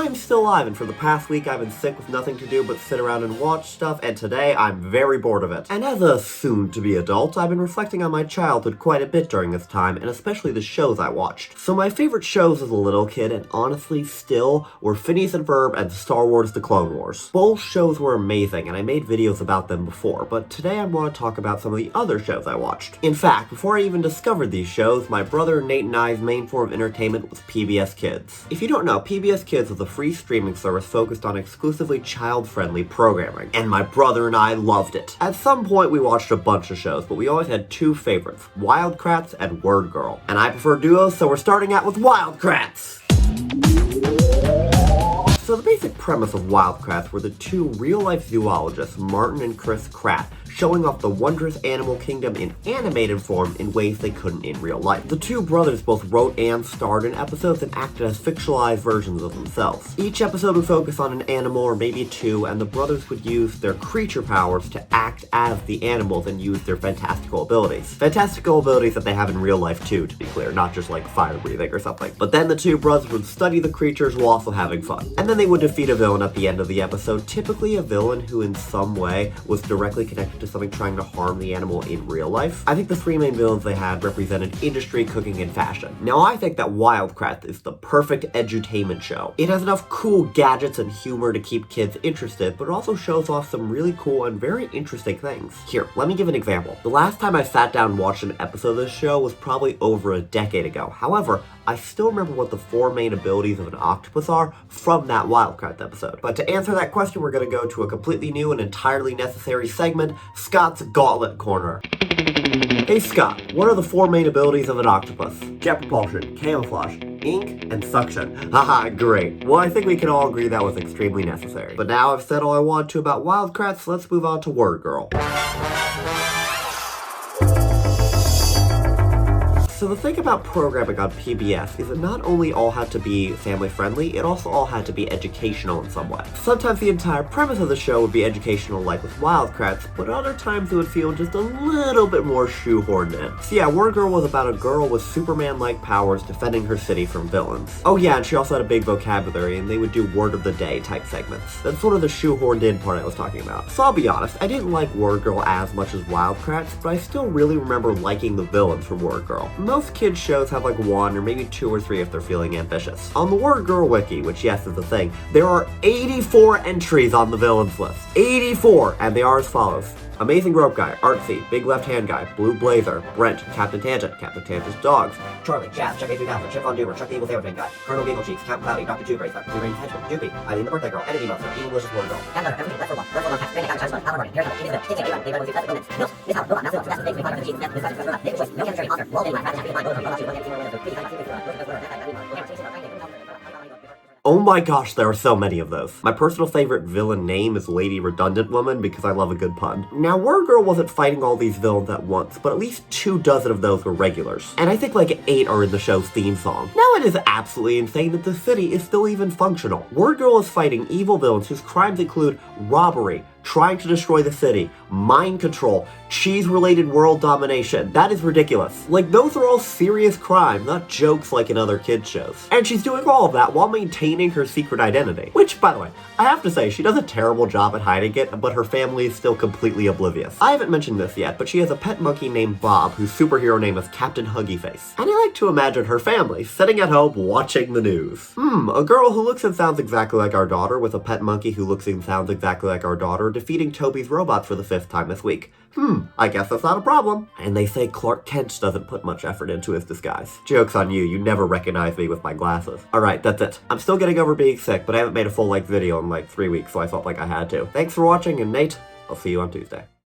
I'm still alive, and for the past week I've been sick with nothing to do but sit around and watch stuff, and today I'm very bored of it. And as a soon-to-be adult, I've been reflecting on my childhood quite a bit during this time, and especially the shows I watched. So my favorite shows as a little kid, and honestly still, were Phineas and Ferb and Star Wars The Clone Wars. Both shows were amazing, and I made videos about them before, but today I want to talk about some of the other shows I watched. In fact, before I even discovered these shows, my brother Nate and I's main form of entertainment was PBS Kids. If you don't know, PBS Kids was a free streaming service focused on exclusively child-friendly programming, and my brother and I loved it. At some point we watched a bunch of shows, but we always had two favorites, Wild Kratts and Word Girl. And I prefer duos, so we're starting out with Wild Kratts! So the basic premise of Wild Kratts were the two real-life zoologists, Martin and Chris Kratt, showing off the wondrous animal kingdom in animated form in ways they couldn't in real life. The two brothers both wrote and starred in episodes and acted as fictionalized versions of themselves. Each episode would focus on an animal or maybe two, and the brothers would use their creature powers to act as the animals and use their fantastical abilities. Fantastical abilities that they have in real life too, to be clear, not just like fire breathing or something. But then the two brothers would study the creatures while also having fun. And then they would defeat a villain at the end of the episode, typically a villain who in some way was directly connected to something trying to harm the animal in real life. I think the three main villains they had represented industry, cooking, and fashion. Now I think that Wild Kratts is the perfect edutainment show. It has enough cool gadgets and humor to keep kids interested, but it also shows off some really cool and very interesting things. Here, let me give an example. The last time I sat down and watched an episode of this show was probably over a decade ago. However, I still remember what the four main abilities of an octopus are from that Wild Kratts episode. But to answer that question, we're going to go to a completely new and entirely necessary segment, Scott's Gauntlet Corner. Hey Scott, what are the four main abilities of an octopus? Jet propulsion, camouflage, ink, and suction. Haha, great. Well, I think we can all agree that was extremely necessary. But now I've said all I want to about Wild Kratts, let's move on to Word Girl. So the thing about programming on PBS is it not only all had to be family-friendly, it also all had to be educational in some way. Sometimes the entire premise of the show would be educational like with Wild Kratts, but other times it would feel just a little bit more shoehorned in. So yeah, Word Girl was about a girl with Superman-like powers defending her city from villains. Oh yeah, and she also had a big vocabulary, and they would do word of the day type segments. That's sort of the shoehorned in part I was talking about. So I'll be honest, I didn't like Word Girl as much as Wild Kratts, but I still really remember liking the villains from Word Girl. Most kids' shows have like one or maybe two or three if they're feeling ambitious. On the Word Girl wiki, which yes is a thing, there are 84 entries on the villains list. 84! And they are as follows. Amazing Rope Guy, Artsy, Big Left Hand Guy, Blue Blazer, Brent, Captain Tangent, Captain Tangent's Dogs, Charlie, Jazz, Chuck A3000, Chip Von Doomer, Chuck the Evil Sandwich Guy, Colonel Giggle Cheeks, Count Cloudy, Dr. Two Bracer, Blue Range Hedgehog, Doopy, Eileen the Birthday Girl, Entity Monster, Evil Delicious Word Girl, Cat Letter, Everything, Left for One, Left Panic, Time Sponge, Power Morning, Harry Hamilton, Invis, Disney, Avon, David, Classic Moments, Mills, Miss Howard, Robot, Mouse, That's the Big Fighter, the Cheese, Death, Miss Hudson, Robot, David Choice, No Chemistry, Oscar, Walt Disney, Fat Happy Mind, Golden, Robot, William, Timor, Windows, Pretty Time, Oh my gosh, there are so many of those. My personal favorite villain name is Lady Redundant Woman because I love a good pun. Now, Word Girl wasn't fighting all these villains at once, but at least 24 of those were regulars. And I think like 8 are in the show's theme song. Now it is absolutely insane that the city is still even functional. Word Girl is fighting evil villains whose crimes include robbery, trying to destroy the city, mind control, cheese-related world domination. That is ridiculous. Like, those are all serious crimes, not jokes like in other kids' shows. And she's doing all of that while maintaining her secret identity. Which, by the way, I have to say, she does a terrible job at hiding it, but her family is still completely oblivious. I haven't mentioned this yet, but she has a pet monkey named Bob, whose superhero name is Captain Huggy Face. And I like to imagine her family sitting at home watching the news. A girl who looks and sounds exactly like our daughter with a pet monkey who looks and sounds exactly like our daughter defeating Toby's robots for the 5th time this week. I guess that's not a problem. And they say Clark Kent doesn't put much effort into his disguise. Joke's on you, you never recognize me with my glasses. Alright, that's it. I'm still getting over being sick, but I haven't made a full-length video in like 3 weeks, so I felt like I had to. Thanks for watching, and Nate, I'll see you on Tuesday.